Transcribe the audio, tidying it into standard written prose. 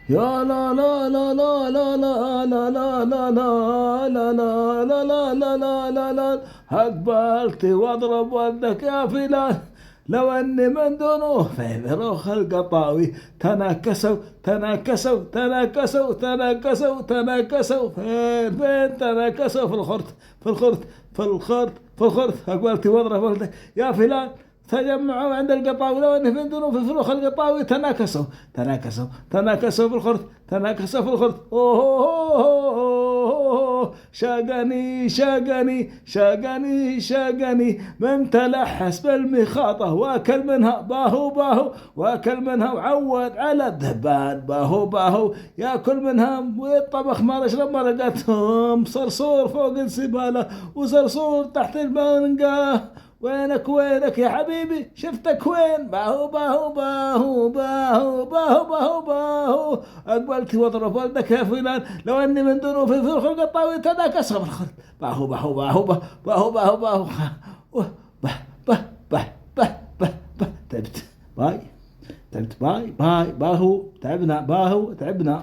يا لا لا لا لا لا لا لا لا لا لا لا لا لا لا لا لا لا أقبلت واضرب ودك يا فلان، لو اني من دونه في فروخ القطاوي تناكسوا تناكسوا تناكسوا تناكسوا تناكسوا فين تناكسوا في الخرط في الخرط في الخرط في الخرط. أقبلت واضرب ودك يا فلان، تجمعوا عند القطاوي لو انه فندنوا في فروخ القطاوي تناكسوا تناكسوا تناكسوا في الخرط تناكسوا في الخرط. أوه شاقني شاقني شاقني شاقني من تلحس بالمخاطة واكل منها باهو باهو، واكل منها وعود على الذبان باهو باهو، ياكل منها ويطبخ ما يشرب مرقتهم، صرصور فوق السبالة وصرصور تحت المنقاه. وينك وينك يا حبيبي شفتك وين؟ باهو باهو باهو باهو باهو باهو باهو. أقبلت واضرب ولدك يا فلان، لو أني من دونه في فرخ القطاوي تذاك أصغر الخرط. باهو باهو باهو باهو باهو باهو به به به به به به. تعبت باي، تعبت باي باي باهو، تعبنا باهو تعبنا.